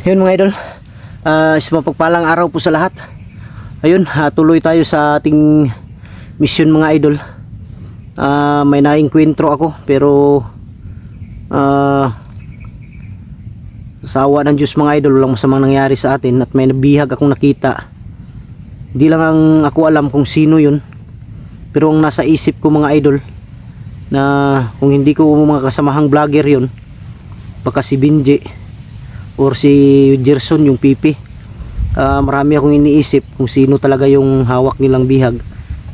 Yun mga idol, mapagpalang araw po sa lahat. Ayun, tuloy tayo sa ating mission mga idol. May naengkwentro ako pero sa awa ng Diyos mga idol, walang masamang nangyari sa atin at may nabihag akong nakita. Hindi lang ako alam kung sino yun, pero ang nasa isip ko mga idol, na kung hindi ko mga kasamahang vlogger yun, baka si Benji or si Gerson yung pipi. Marami akong iniisip kung sino talaga yung hawak nilang bihag,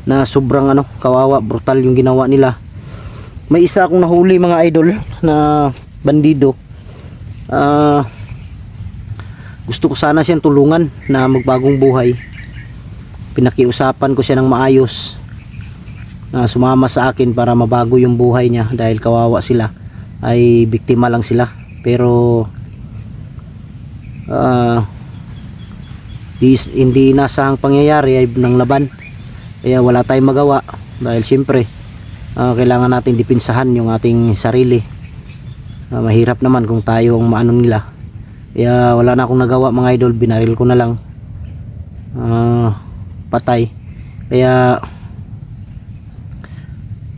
na sobrang kawawa, brutal yung ginawa nila. May isa akong nahuli mga idol na bandido. Gusto ko sana siyang tulungan na magbagong buhay. Pinakiusapan ko siya ng maayos, sumama sa akin para mabago yung buhay niya, dahil kawawa sila, ay biktima lang sila. Pero hindi nasahang pangyayari ay ng laban, kaya wala tayong magawa, dahil siyempre kailangan natin dipinsahan yung ating sarili. Mahirap naman kung tayo ang maano nila, kaya wala na akong nagawa mga idol, binaril ko na lang, patay. Kaya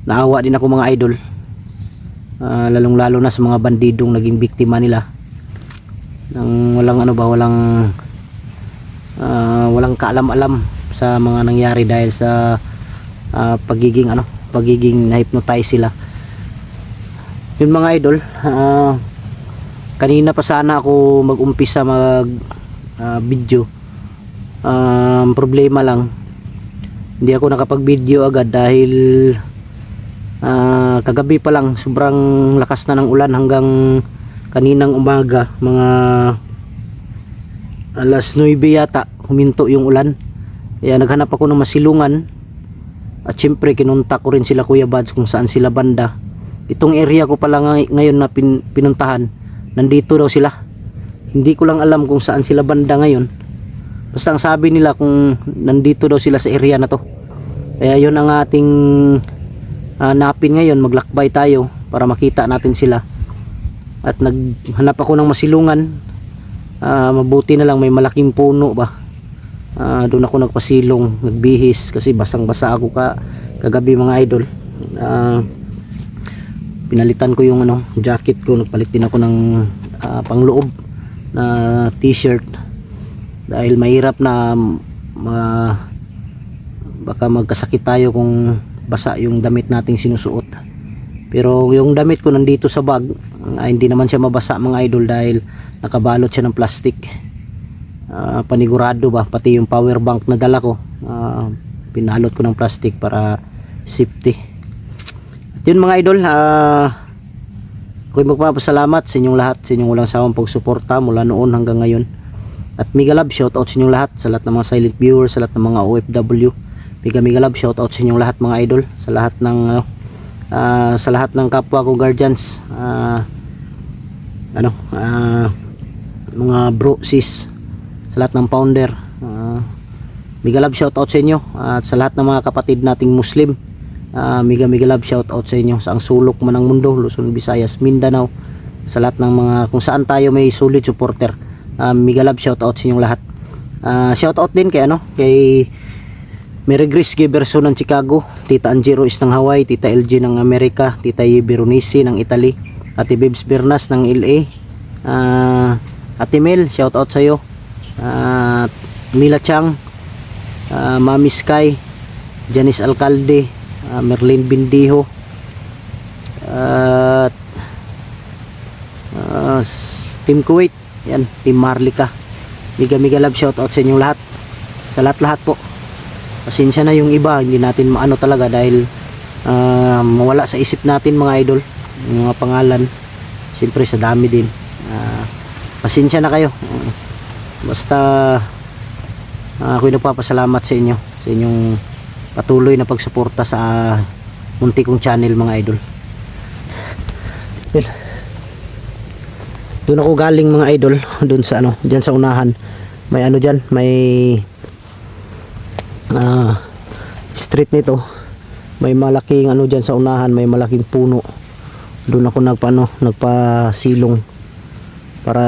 naawa din ako mga idol, lalong lalo na sa mga bandidong naging biktima nila ng walang kaalam-alam sa mga nangyari, dahil sa pagiging na-hypnotize sila. Yun mga idol, kanina pa sana ako mag-umpisa video. Problema lang, hindi ako nakapag-video agad dahil kagabi pa lang sobrang lakas na ng ulan, hanggang kaninang umaga mga alas 9 yata huminto yung ulan. Kaya naghanap ako ng masilungan, at syempre kinuntak ko rin sila Kuya Bads kung saan sila banda. Itong area ko pala ngayon na pinuntahan, nandito daw sila. Hindi ko lang alam kung saan sila banda ngayon, basta ang sabi nila kung nandito daw sila sa area na to. Kaya yun ang ating napin ngayon, maglakbay tayo para makita natin sila. At naghanap ako ng masilungan, mabuti na lang may malaking puno ba, doon ako nagpasilong, nagbihis kasi basang basa ako kagabi mga idol. Pinalitan ko yung jacket ko, nagpalit din ako ng pangloob na t-shirt, dahil mahirap na baka magkasakit tayo kung basa yung damit nating sinusuot. Pero yung damit ko nandito sa bag, hindi naman siya mabasa mga idol, dahil nakabalot siya ng plastic. Panigurado ba, pati yung power bank na dala ko, pinalot ko ng plastic para safety. At yun mga idol, ako'y magpapasalamat sa inyong lahat, sa inyong walang sawang pagsuporta mula noon hanggang ngayon. At mega love shoutout sa inyong lahat, sa lahat ng mga silent viewers, sa lahat ng mga OFW. Mega love shoutout sa inyong lahat mga idol, sa lahat ng kapwa ko guardians, mga bro, sis, sa lahat ng founder. Mega love shoutout sa inyo, at sa lahat ng mga kapatid nating Muslim, mega love shoutout sa inyo sa ang sulok man ng mundo, Luzon, Visayas, Mindanao, sa lahat ng mga kung saan tayo may solid supporter. Mega love shoutout sa inyong lahat. Shoutout din kay Mary Grace Giberson ng Chicago, Tita Angelo is ng Hawaii, Tita LG ng Amerika, Tita Beronisi ng Italy, Ate Bibs Bernas ng LA, Ate Mel, shoutout sa iyo, Mila Chang, Mami Sky, Janice Alcalde, Merlin Bindiho, Team Kuwait, yan, Team Marlika. Mega love shoutout sa inyong lahat, sa lahat po. Pasensya na yung iba, hindi natin maano talaga, dahil mawala sa isip natin mga idol yung mga pangalan, siyempre sa dami din. Pasensya na kayo, basta ako'y nagpapasalamat sa inyo, sa inyong patuloy na pagsuporta sa munti kong channel mga idol. Doon ako galing mga idol, doon sa diyan sa unahan, may diyan, may street nito, may malaking diyan sa unahan, may malaking puno. Doon ako nagpasilong para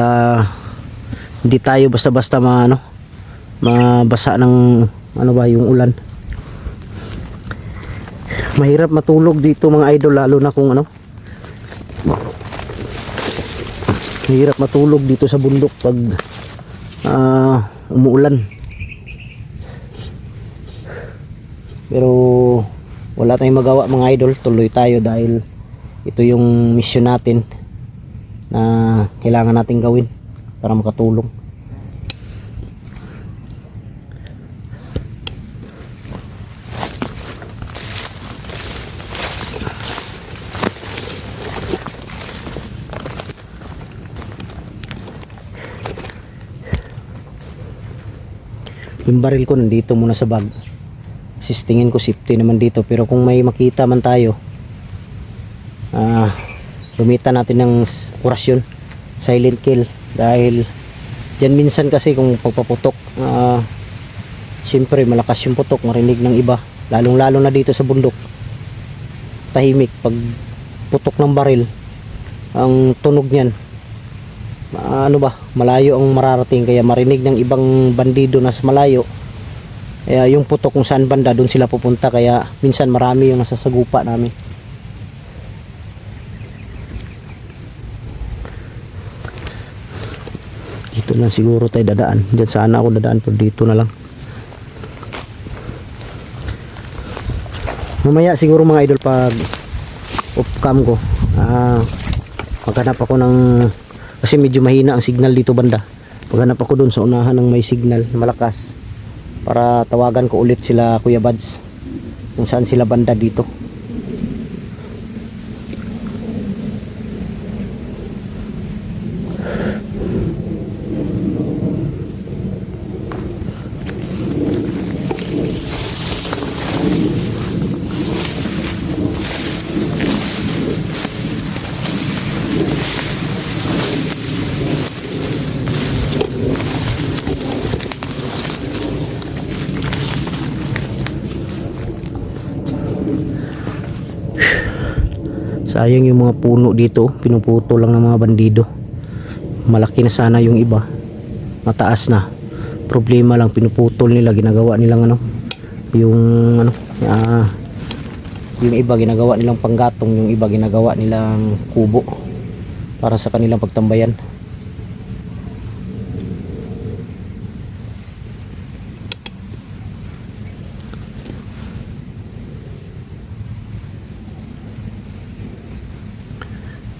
hindi tayo basta-basta mabasa ng yung ulan. Mahirap matulog dito mga idol, lalo na kung mahirap matulog dito sa bundok pag umuulan. Pero wala tayong magawa mga idol, tuloy tayo dahil ito yung mission natin na kailangan natin gawin para makatulong. Yung baril ko nandito muna sa bag. Tingin ko safety naman dito, pero kung may makita man tayo, gamitan natin ng orasyon, silent kill, dahil dyan minsan kasi kung pagpaputok, siyempre malakas yung putok, marinig ng iba, lalong lalo na dito sa bundok, tahimik. Pag putok ng baril, ang tunog niyan malayo ang mararating, kaya marinig ng ibang bandido na sa malayo. Kaya yung putok kung saan banda, doon sila pupunta, kaya minsan marami yung nasasagupa namin. Dito lang siguro tayo dadaan. Diyan sana ako dadaan, pero dito na lang. Mamaya siguro mga idol, pag off cam ko, maghanap ako ng, kasi medyo mahina ang signal dito banda. Maghanap ako doon sa unahan ng may signal malakas, para tawagan ko ulit sila Kuya Bads kung saan sila banda dito. Sayang yung mga puno dito, pinuputo lang ng mga bandido. Malaki na sana yung iba, mataas na. Problema lang, pinuputol nila, ginagawa nilang yung iba ginagawa nilang panggatong, yung iba ginagawa nilang kubo para sa kanilang pagtambayan.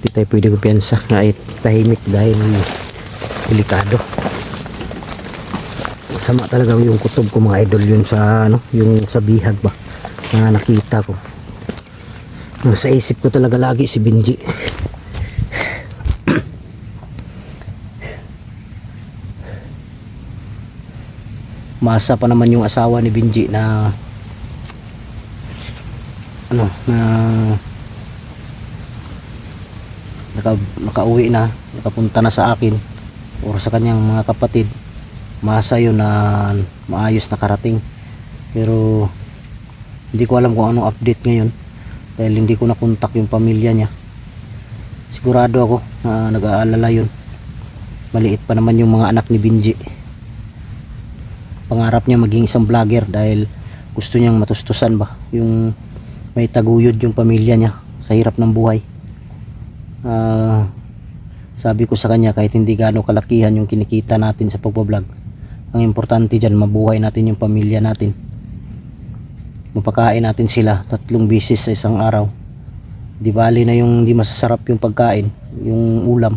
Di tayo pwede kumpiyansa nga tahimik dahil delikado. Sama talaga yung kutob ko mga idol, yun sa yung sa bihag ba na nakita ko. Sa isip ko talaga lagi si Benji. Masa pa naman yung asawa ni Benji na nakauwi na, nakapunta na sa akin o sa kanyang mga kapatid. Masa yun na maayos na karating, pero hindi ko alam kung anong update ngayon dahil hindi ko nakontak yung pamilya niya. Sigurado ako na nag-aalala yun. Maliit pa naman yung mga anak ni Benji. Pangarap niya maging isang vlogger dahil gusto niyang matustusan ba yung may taguyod yung pamilya niya sa hirap ng buhay. Sabi ko sa kanya, kahit hindi gaano kalakihan yung kinikita natin sa pagbablog, ang importante dyan mabuhay natin yung pamilya natin, mapakain natin sila 3 beses sa isang araw. Di bali na yung di masasarap yung pagkain, yung ulam.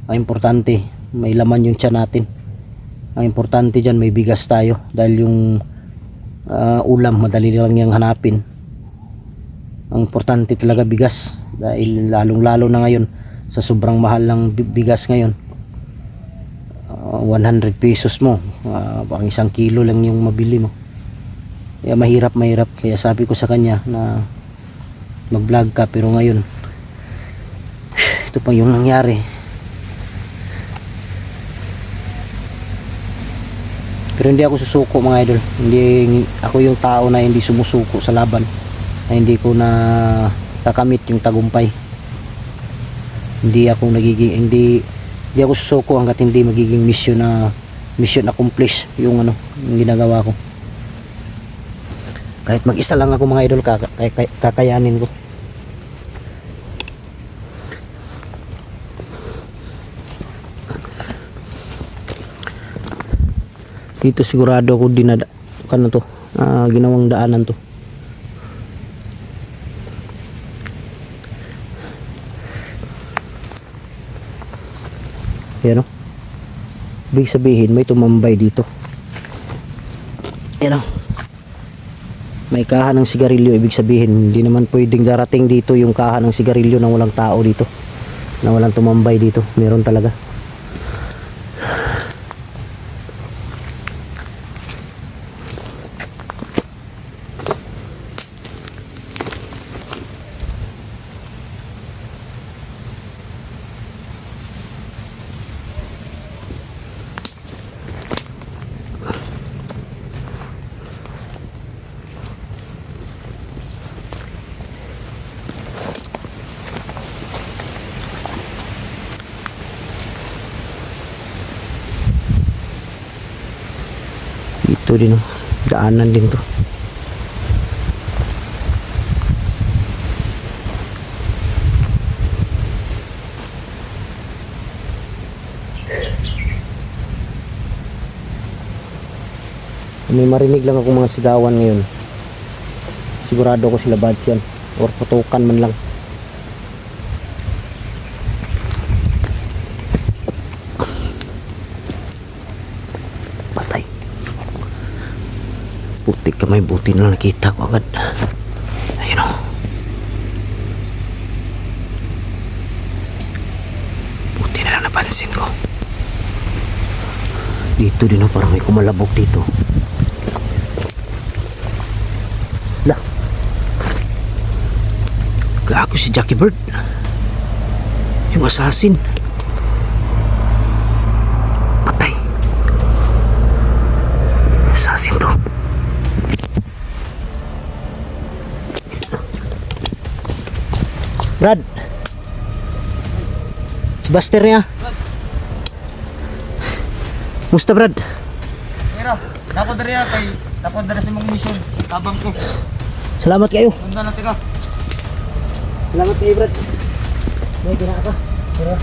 Ang importante may laman yung tiyan natin. Ang importante dyan may bigas tayo, dahil yung ulam madali lang yung hanapin. Ang importante talaga bigas, dahil lalong lalo na ngayon sa sobrang mahal ng bigas ngayon. 100 pesos mo, pang 1 kilo lang yung mabili mo. Kaya mahirap. Kaya sabi ko sa kanya na mag vlog ka, pero ngayon ito pa yung nangyari. Pero hindi ako susuko mga idol. Hindi ako yung tao na hindi sumusuko sa laban, na hindi ko na kakamit yung tagumpay. Hindi Hindi ako susuko hanggat hindi magiging mission accomplished yung yung ginagawa ko. Kahit mag-isa lang ako mga idol, kakayanin ko. Dito sigurado ako ginawang daanan to. Yan o. Ibig sabihin may tumambay dito. Yan o. May kaha ng sigarilyo, ibig sabihin hindi naman pwedeng darating dito yung kaha ng sigarilyo na walang tao dito, na walang tumambay dito. Meron talaga. Ito din daanan din to. May marinig lang ako mga sigawan ngayon. Sigurado ko sila bads yan or putukan man lang. Putik kamay, buti na lang nakita ko agad. Ayun o. Buti na lang napansin ko. Dito din o, parang may kumalabog dito. Lah, gago si Jackie Bird, yung assassin. Patay. Assassin to. Brad, si Buster niya. Musta Brad? Mira, dapat dari kay dapat dari sa mong mission. Tabang ko. Salamat kayo. Undan na tika. Salamat kayo Brad. May gina ka. Pero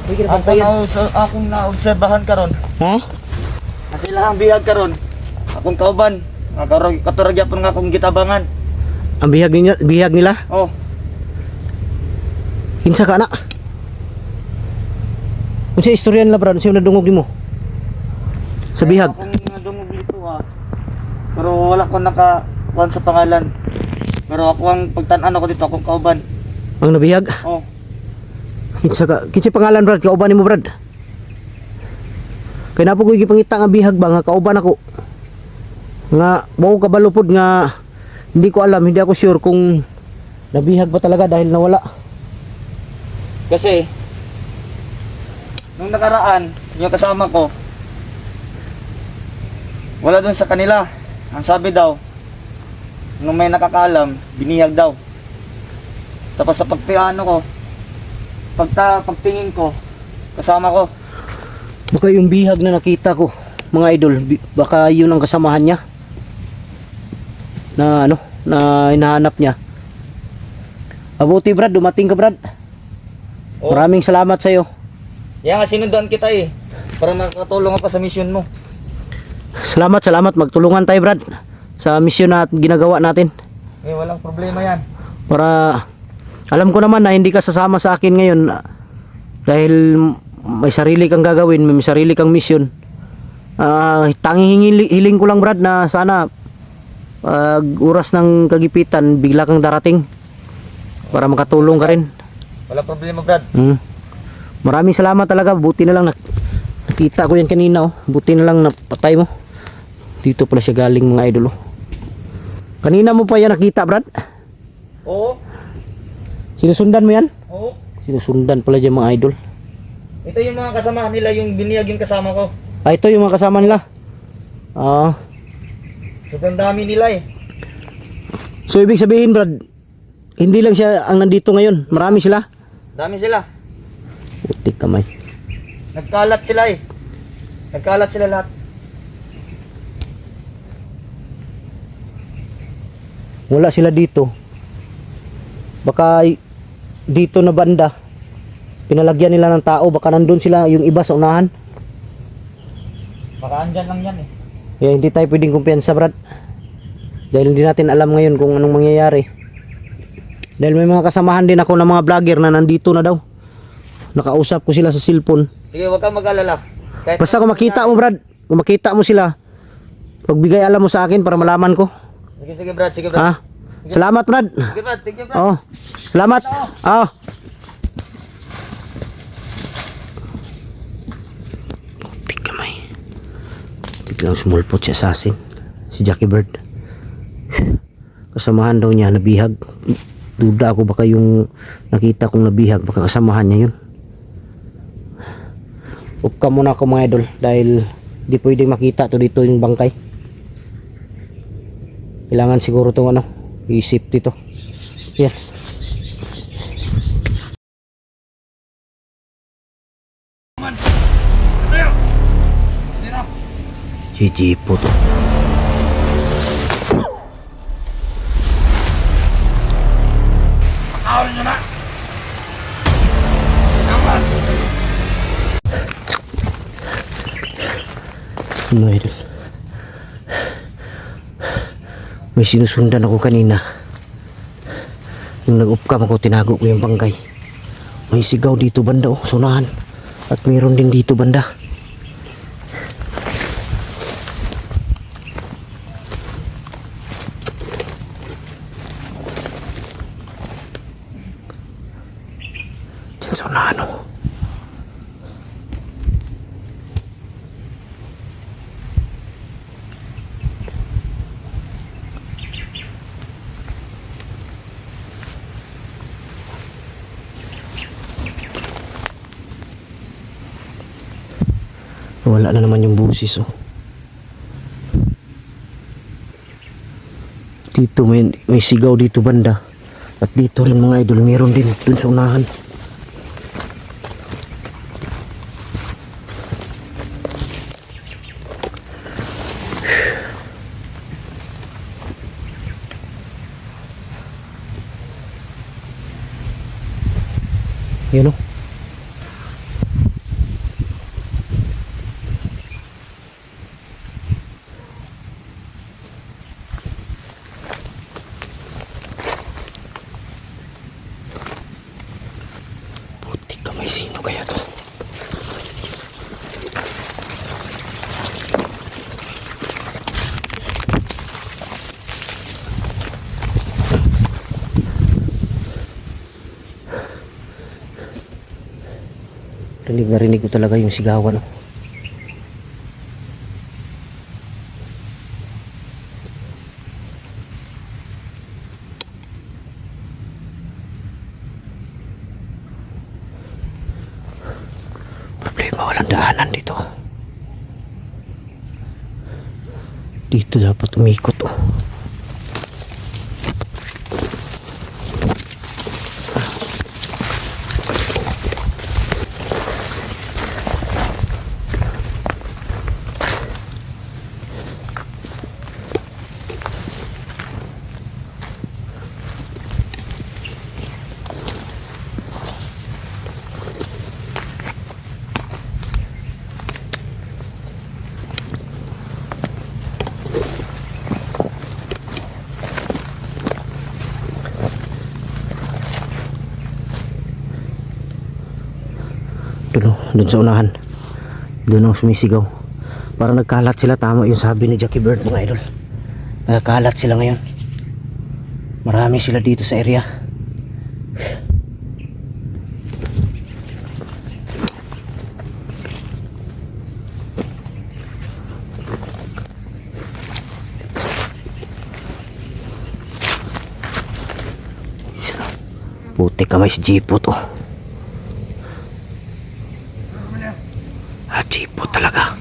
may gina Ako na akong naobserbahan karon. Ha? Kasi lahang bihag karon. Akong kauban. Katurag yapon nga akong gitabangan. Ang bihag nila? Oh. Kinsa ka na? Unsa istorya nila Brad? Unsa nadungog nimo? Sa bihag. Akong nadungog dito Pero wala ko nakakuan sa pangalan. Pero ako ang pagtan-an ako dito akong kauban. Ang nabihag? Oh. Kinsa pangalan Brad? Kauban nimo Brad? Kay napo ko gipangita nga bihag ba nga kauban ako. Nga mao kabalupod nga hindi ko alam, hindi ako sure kung nabihag ba talaga dahil nawala. Kasi nung nakaraan, yung kasama ko wala dun sa kanila. Ang sabi daw, nung may nakakaalam, binihag daw. Tapos sa pagtingin ko, kasama ko. Baka yung bihag na nakita ko, mga idol, baka yun ang kasamahan niya. Na na hinahanap niya. Abuti Brad, dumating ka Brad. Oh. Maraming salamat sa iyo. Yan nga sinundan kita para makatulong ako sa mission mo. Salamat, magtulungan tayo Brad sa mission na ginagawa natin. Walang problema yan. Para alam ko naman na hindi ka sasama sa akin ngayon dahil may sarili kang gagawin, may sarili kang mission. Tanging hiling ko lang Brad na sana pag oras ng kagipitan bigla kang darating para makatulong ka rin. Walang problema Brad. Maraming salamat talaga. Buti na lang nakita ko yan kanina Buti na lang napatay mo. Dito pala siya galing mga idol Kanina mo pa yan nakita Brad? Oo. Sinusundan mo yan? Oo. Sinusundan pala dyan mga idol. Ito yung mga kasama nila, yung biniyag yung kasama ko. Ito yung mga kasama nila. Sobrang dami nila So ibig sabihin Brad, hindi lang siya ang nandito ngayon, marami sila. Dami sila. Putik kamay. Nagkalat sila eh. Nagkalat sila lahat. Wala sila dito. Baka dito na banda pinalagyan nila ng tao, baka nandun sila yung iba sa unahan. Baka andyan lang yan eh. Kaya hindi tayo pwedeng kumpiyansa, Brad. Dahil hindi natin alam ngayon kung anong mangyayari. Dahil may mga kasamahan din ako ng mga vlogger na nandito na daw. Nakausap ko sila sa cellphone. Sige, huwag kang mag-alala. Kahit Basta kung makita mo, Brad, kung makita mo sila, pagbigay alam mo sa akin para malaman ko. Sige, sige Brad, sige Brad. Ha? Salamat, Brad. Sige Brad, thank you Brad. Oh. Salamat. Oh. Putik kamay. Biglang sumulpot si assassin, si Jackie Bird. Kasamahan daw niya nabihag. Duda ako baka yung nakita kong nabihag baka kasamahan niya yun. Upka muna ako mga idol dahil di pwedeng makita to dito yung bangkay. Kailangan siguro itong ano, i-safety to. Yan. GG po to. Ano idol? May sinusundan ako kanina. Yung nag-upcam ako, tinago ko yung bangkay. May sigaw dito banda, oh, sunahan. At mayroon din dito banda. Diyan sa unahan, oh. Wala na naman yung busis, oh. Dito may sigaw dito banda. At dito rin mga idol, meron din dun sa unahan. Yun, oh. Putik kamay, sino kaya to? Rinig ko talaga yung sigawan, oh. Problema, walang daanan dito. Dito dapat umikot, oh. Doon sa unahan, doon ang sumisigaw. Parang nagkalat sila, tama yung sabi ni Jackie Bird mga idol. Nagkalat sila ngayon. Marami sila dito sa area. Puti ka, may si Jipo to. Jipo talaga.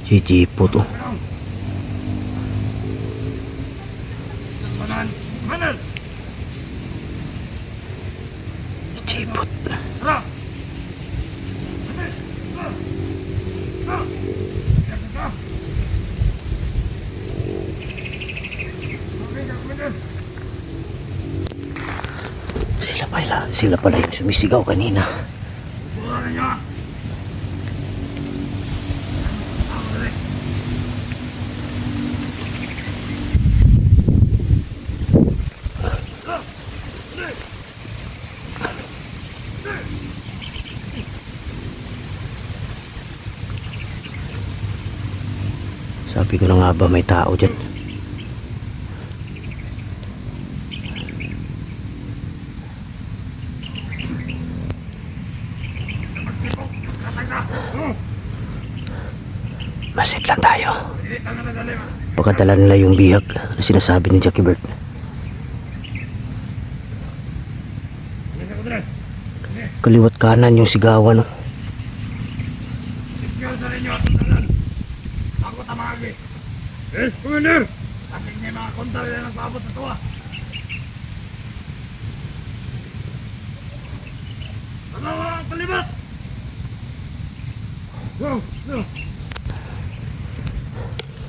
Si Jipo to. Sipot. Sila pala yung sumisigaw kanina. Sabi ko na nga ba may tao dyan. Masid lang tayo. Pagkadala nila yung bihag na sinasabi ni Jackie Bert. Kaliwat kanan yung sigawan. Ako tamagi. Yes, Commander! Kasi may mga kontal na nagpabot sa tuwa. Dalawa ang kalibat! Go! Go!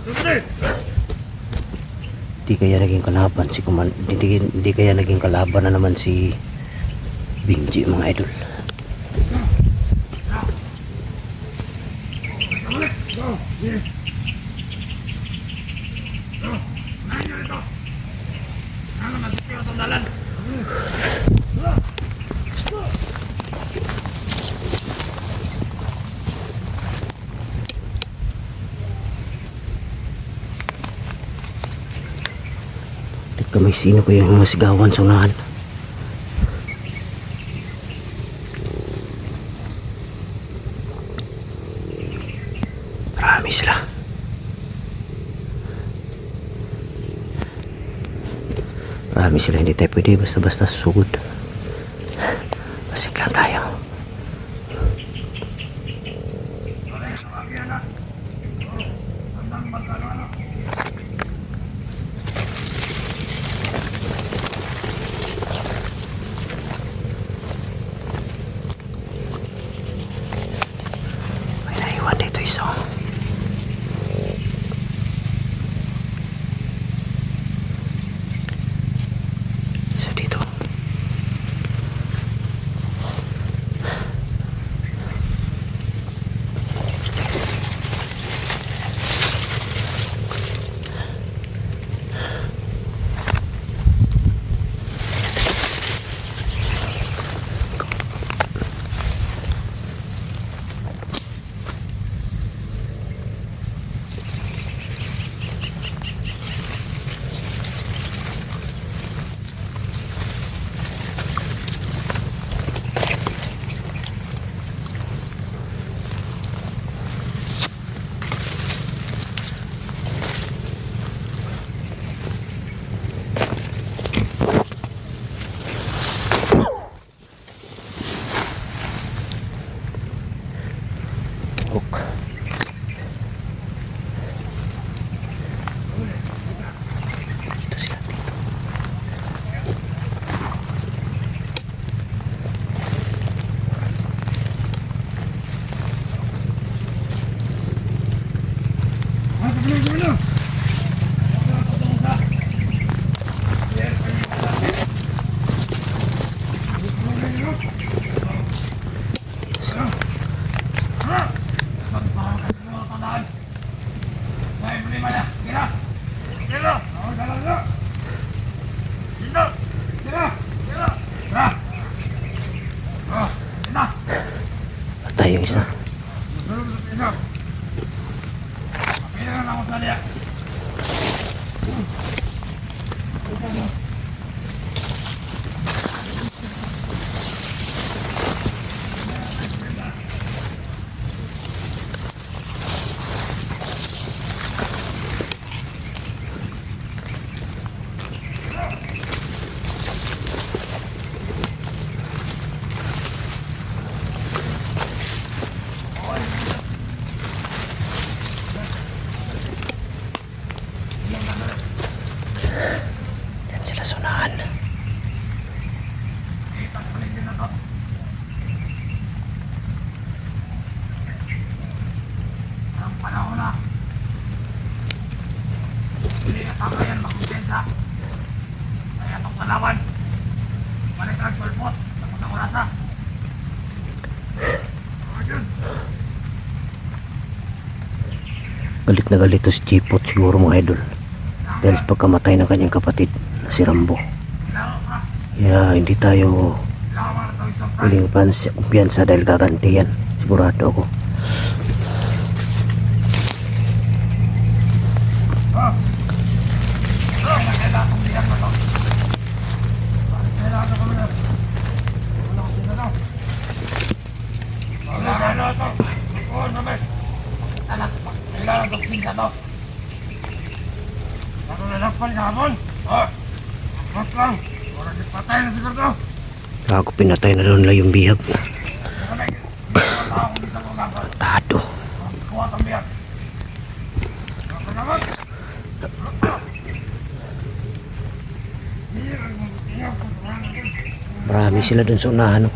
Commander! Hindi kaya naging kalaban si hindi kaya naging kalaban na naman si Benji, mga idol. Go! Yes! Go! Nahin nyo ito! Ano masipyo itong dalan? Teka, may sino ko yung mga sigawan sa unahan. Marami sila. Marami sila, hindi tayo pwede basta-basta susugod. Masig lang tayo. May naiwan dito isa. Isa dito. Hook. Dito sila, dito. Patay yung isa. Diyan sila Galit na galit to si Chipot siguro mga idol. Dahil sa pagkamatay ng kanyang kapatid na si Rambo. Kaya hindi tayo pwedeng kumpiyansa dahil gaganti yan. Sigurado ako. Ako pinatay na doon lang yung bihag. Tado. Marami sila doon sa unahan. No?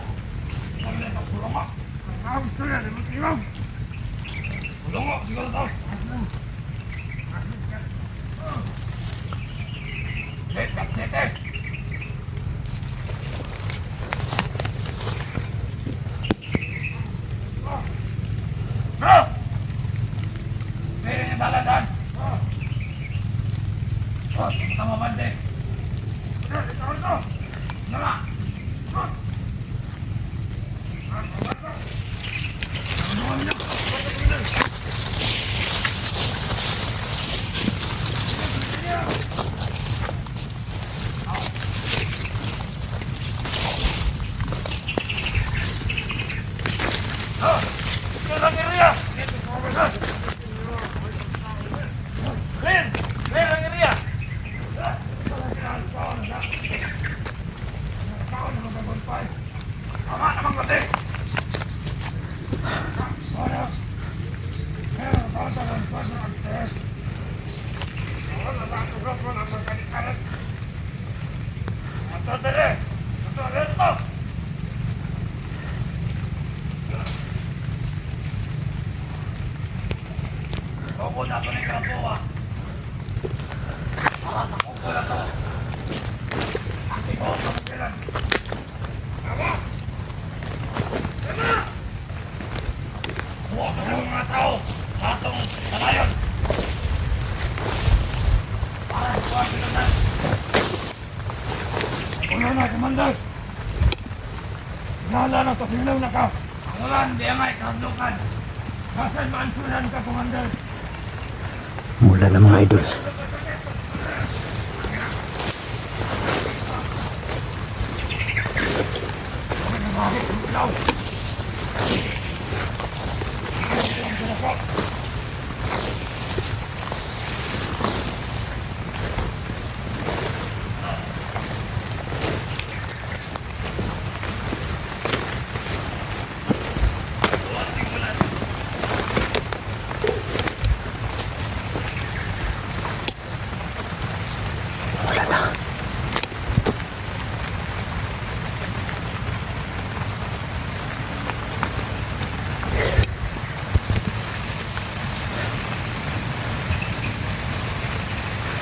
Komandan! Nala na to, sinaw na ka! Wala, hindi ang ay kahadlukan! Kasan maansunan ka, Komandan? Mula na mga idol.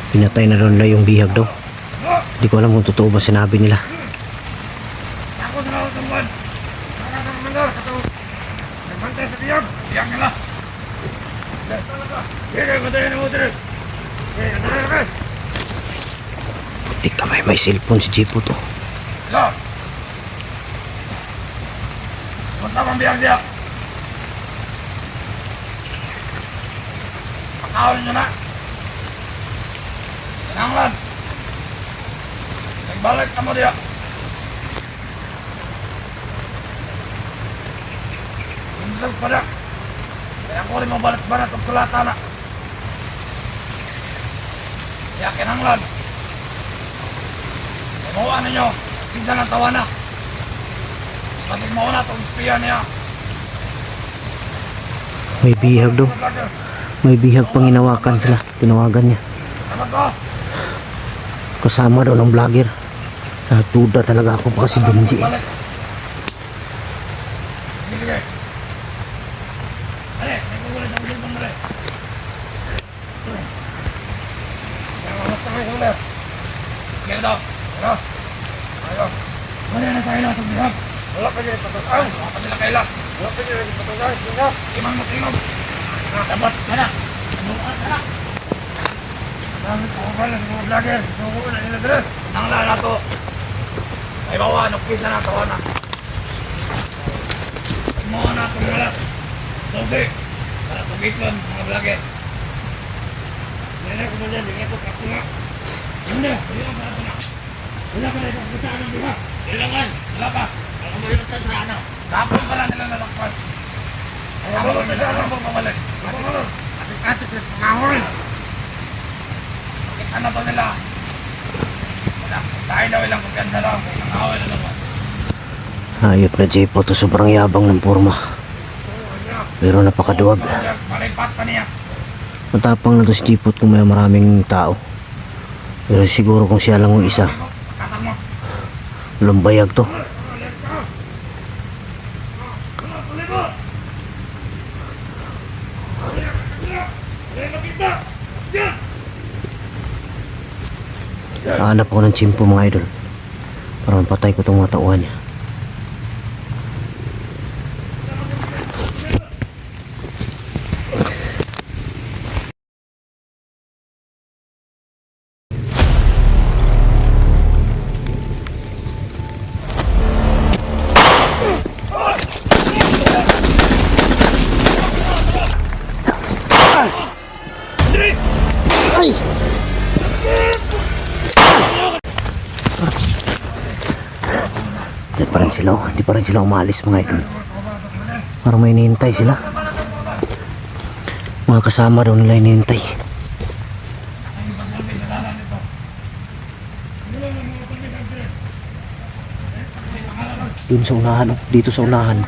Pinatay na ron na yung bihag daw. Hindi ko alam kung totoo ba sinabi nila. Ako na lang tungkol! Para ka, Komandor! Kato! Nagbantay sa biyag! Biyag nila! Sige, matayin mo dito! Sige, matayin ka! Di ka may cellphone si Jipo to. Hello! Basta pang biyag diya! Pakawin nyo na! Nanglan! Nagbalik ka mo diya! Insal pa na! Kaya ako rin mabalik-balat ang kulata na! Kaya kinanglan! Imuha ninyo! Kinsa ng tawa na! Kasi mauna itong espiya niya! May bihag daw. May bihag pang hinawakan sila. Tinawagan niya. Sabat ko! Kasama daw ng vlogger. Duda talaga ako pa kasi Benji. Balik! Sige! Ale, may kukulit ang bilbang mali! Kaya mamas na kayo sa ulit! Sige daw! Pero! Ayo! Wala na tayo lang itong bihag! Wala pa nyo ipatutang! Wala pa sila kailan! Wala pa nyo ipatutang! Imang matingog! Dapat! Kaya! Gamit ko ba lang mga vlogger? Gusto ko na nila dres. Nang lalato. Ay bawa, nukis na nato na. Pagmuha na itong malas. Susi. Para tumisan mga vlogger. Nila ko na dyan, hindi ko kapto nga. Hindi, hindi lang para ito na. Wala ka na itong putaan ng biha. Kailangan, wala pa. Wala ka mayroon sa ano. Kapon pala nilang lalakpan. Ay, ako lang na siya lang mong mamalik. Atik-atik na pangahol. Ano to nila? Wala. Dahil daw ilang maganda lang. Nakawal na naman. Hayop na Jepo to, sobrang yabang ng porma. Pero napakaduwag. Malipat pa niya. Matapang na to si Jepo kung may maraming tao. Pero siguro kung siya lang ang isa, Katang mo. lumbayag to. Hanap ako ng chimpo mga idol para mapatay ko itong mga tauhan niya. Ay! Hindi pa rin sila, oh. Hindi pa rin sila umalis mga idol. Parang may hinihintay sila. Mga kasama daw nila hinihintay. Dun sa unahan, oh. Dito sa unahan.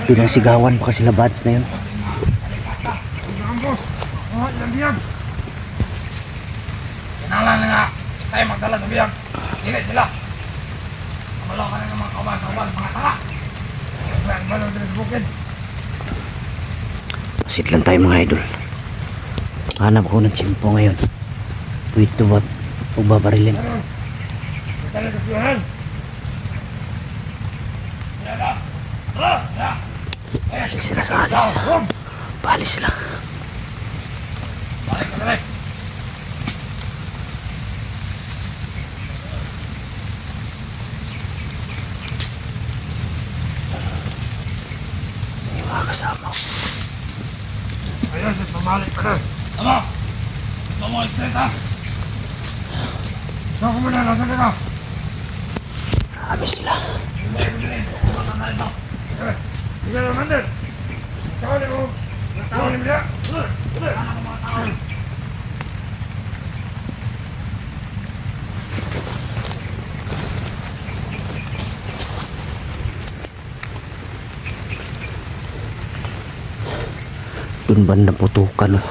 Pinasigawan pa sila buds na yun. Kinalan na nga. Tayo magdala sa biyag. Hilit sila. Kamalaw ka na ng mga kawan. Mga tala. Ang balong din sa bukid. Pasit lang tayo mga idol. Hanap ko ng chimpo ngayon. Wait to what? Pagbabarilin. Dala sa siyahan. Yala. Yala. Alis sila sa alis. Paalis sila. Balik ka balik. Yung mga kasama ko. Ayun, pamalik ka na. Tama. Tama mo, straight ha. Saan ko muna, nasa ka? Marami sila. Sige naman din. Tawali mo. Tawali mo niya. Dun banda putukan, oh.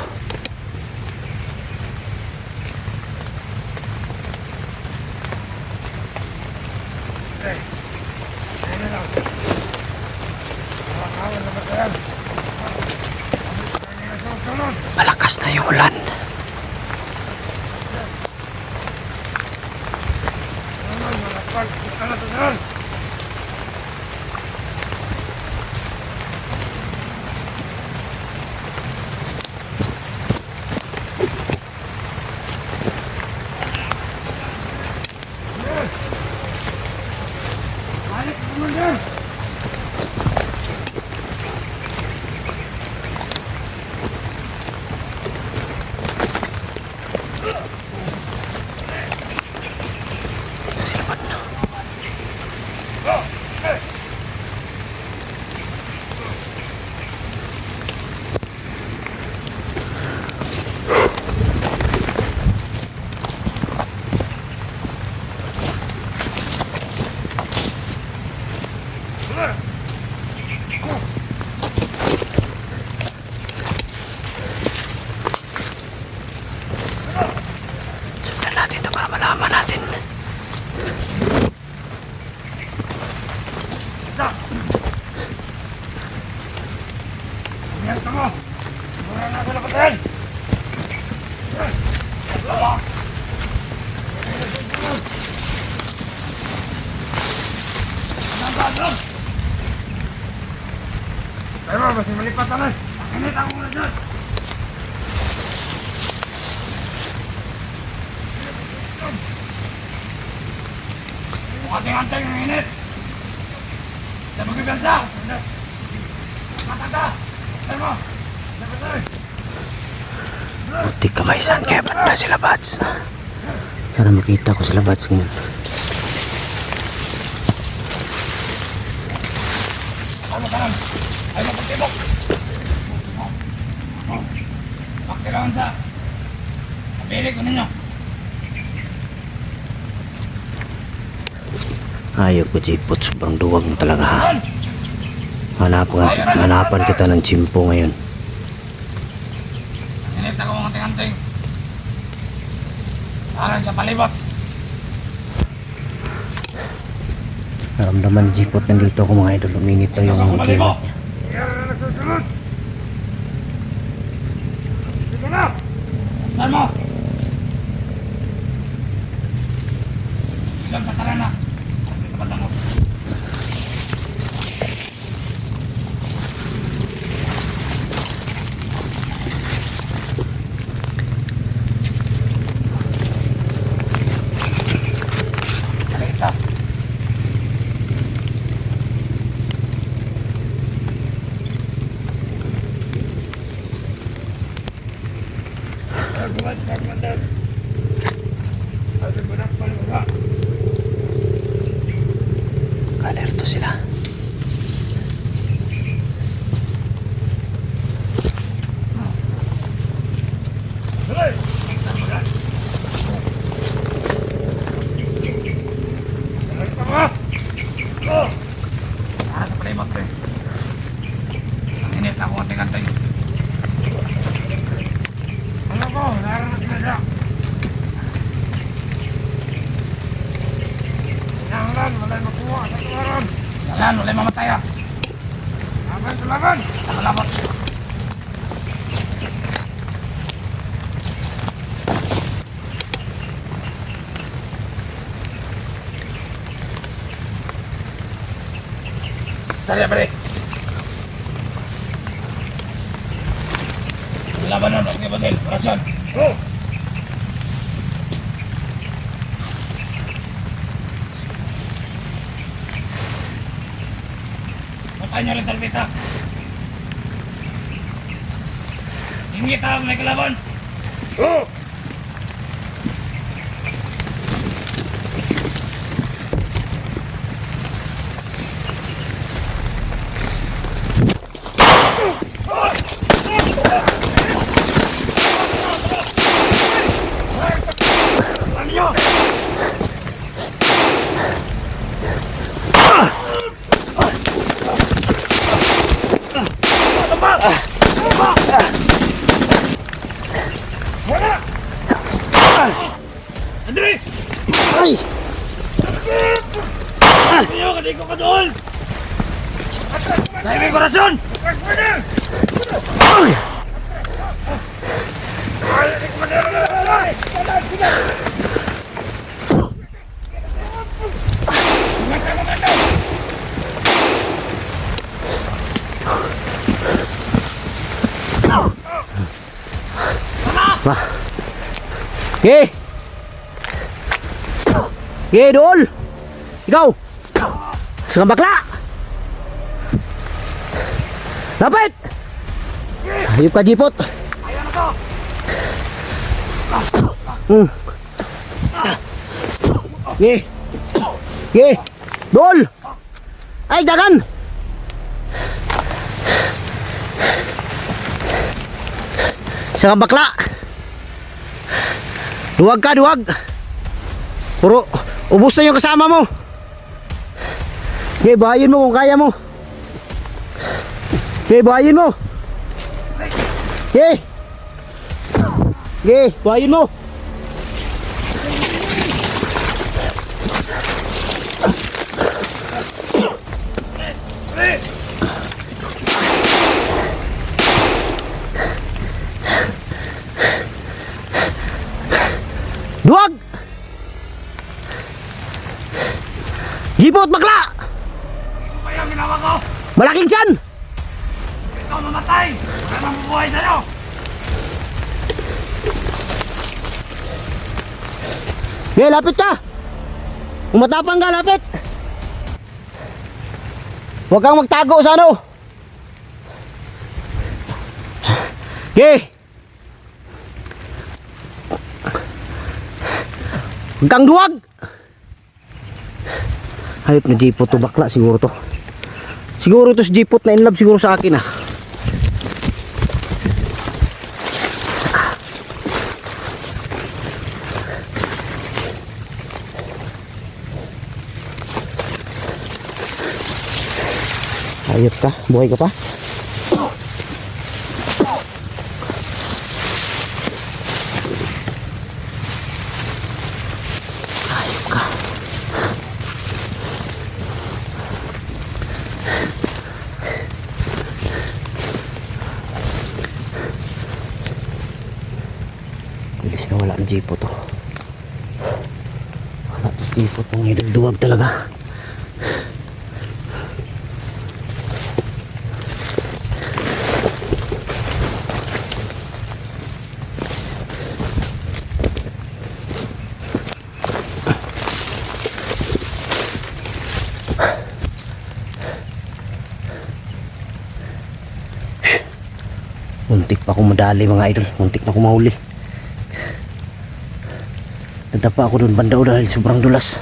Malakas na yung ulan. Silman na. Sundan natin ito para malaman natin. Yan ka mo. Muna na ako napatayin. Tayo mo, basta malipat na. Pakinit ako muna dyan. Anting-anting ang init. Sa magbibilsa. Matanda. Saan mo? Saan. Buti kamay saan kaya banda sila Bats. Sana makita ko sila Bats ngayon. Ano kanan? Ay magpagtibok. Pagkailangan sa pabili ko ninyo. Ayaw ko Jipot, sobrang duwag mo talaga ha. Hanapan kita ng tsimpo ngayon. Init ako mga anting-anting. Para sa palibot. Naramdaman ni Jipot nandito ako mga idol. Uminit pa yung kilat niya. Sige na! Saan mo? Ilang sa na. Dito ba lang ako? Salita. Alerto sila. Para sa palibot eh. Ang init ako anting-anting. Ano ko? Laro na sila siya. Jangan, walay makuha sa tularan. Jangan, walay mamatay ah. Laban, tularan. Nakalabot. Tara, pre. Laban na, okay, Basil. Orasan. Go! Matay nyo lang talbita. Singit ha, may kalaban. Go! Andre! Ay! Ayaw, kadi ko ka doon! Dahil may korasyon! Ay! Ma. Ge. Ge, Dol. Ikaw. Saka bakla. Lapit. Hayop ka, Jipot. Ayaw na to! Ge. Ge. Dol. Ay, dagan. Saka bakla. Duwag ka, duwag. Puro, ubos na yung kasama mo. Okay, bahayin mo kung kaya mo. Okay, bahayin mo. Okay. Okay, bahayin mo. Duwag! Jipot, bakla! Ano kaya ang ginawa ko? Malaking tiyan! Ikaw mamatay! Wala nang bubuhay sa'yo! Okay, lapit ka! Umatapang ka, lapit! Huwag kang magtago sa ano. Okay. Huwag kang duwag. Hayop na jipot to, bakla siguro to. Siguro to si jipot na in love siguro sa akin ah. Hayop ka, buhay ka pa. Hayop ka. Bilis na wala ang jeepo to. Wala ang jeepo to, mga idol, duwag talaga. Muntik pa akong madali mga idol. Muntik na akong mahuli. Nadapa ako doon banda dahil sobrang dulas.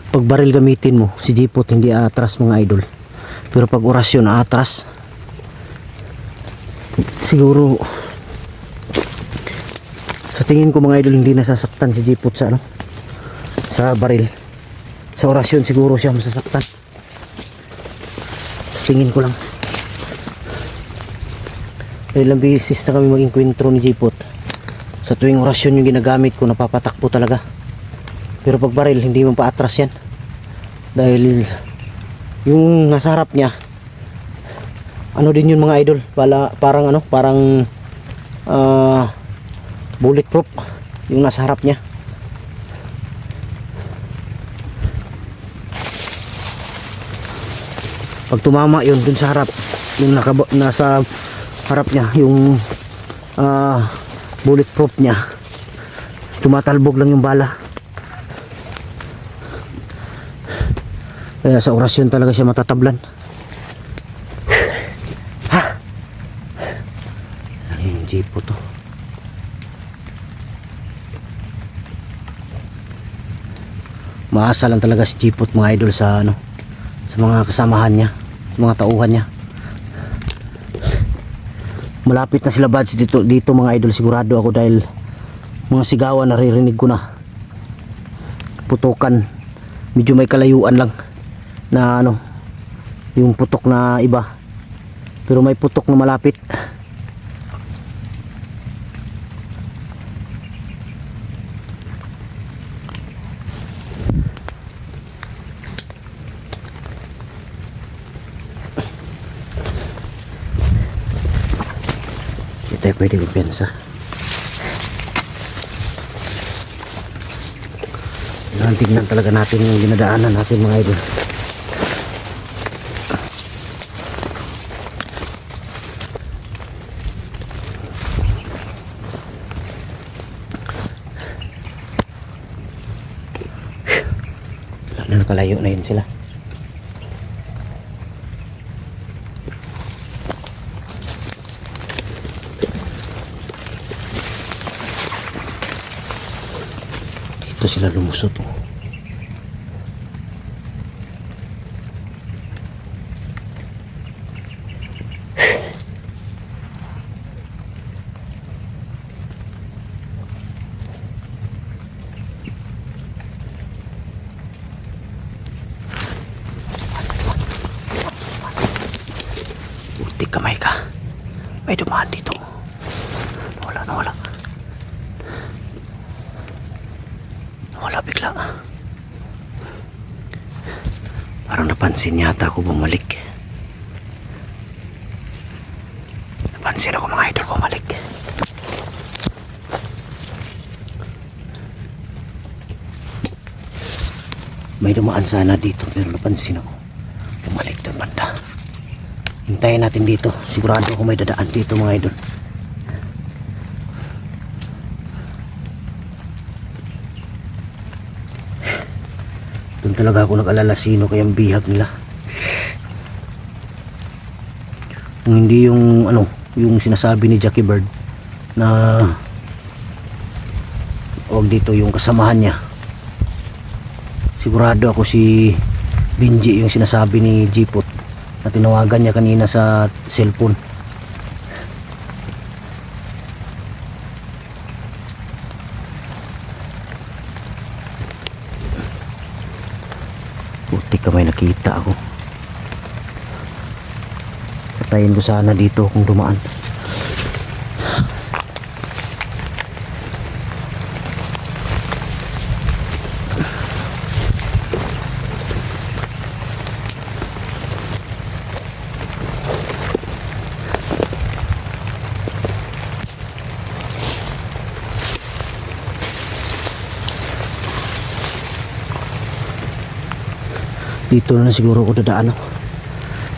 Pag baril gamitin mo, si jipot hindi aatras mga idol. Pero pag orasyon aatras. Siguro sa tingin ko mga idol hindi nasasaktan si jipot sa ano, sa baril. Sa orasyon siguro siya masasaktan. Sa tingin ko lang. Ilang beses na kami mag-inkwentro ni jipot. Sa tuwing orasyon yung ginagamit ko, napapatakbo talaga. Pero pag baril hindi mo paatras yan. Dahil yung nasa harap niya ano din yun mga idol, parang ano, parang bulletproof yung nasa harap niya. Pag tumama yun dun sa harap, yung nasa harap niya, yung bulletproof niya, tumatalbog lang yung bala. Kaya sa orasyon talaga siya matatablan. Ha! Ayun, jeepo to. Maasa lang talaga si jeepot mga idol sa ano, sa mga kasamahan niya, sa mga tauhan niya. Malapit na sila buds dito mga idol, sigurado ako, dahil mga sigawan naririnig ko na. Putukan, medyo may kalayuan lang na ano, yung putok na iba, pero may putok na malapit. Hindi tayo pwede kumpensa. Tingnan talaga natin yung dinadaanan natin mga idol. Nakalayo na yun sila. Dito sila lumusot oh. Kamay ka, may dumaan dito. Nawala bigla. Parang napansin yata ako bumalik. Napansin ako mga idol bumalik. May dumaan sana dito pero napansin ako. Bumalik doon banda. Hintayin natin dito. Sigurado ako may dadaan dito mga idol. Doon talaga ako nag-alala sino kayang bihag nila. Kung hindi yung ano, yung sinasabi ni Jackie Bird na o dito yung kasamahan niya. Sigurado ako si Benji yung sinasabi ni Jipot na tinawagan niya kanina sa cellphone. Puti ka, may nakita ako. Patayin ko sana dito kung dumaan. Dito na siguro ako dadaan.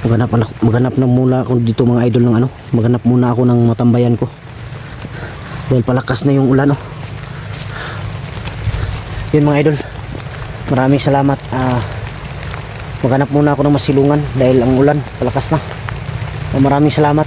Maghanap na muna ako dito mga idol ng ano. Maghanap muna ako ng matambayan ko. Dahil palakas na yung ulan. Yun mga idol. Maraming salamat. Maghanap muna ako ng masilungan dahil ang ulan palakas na. Maraming salamat.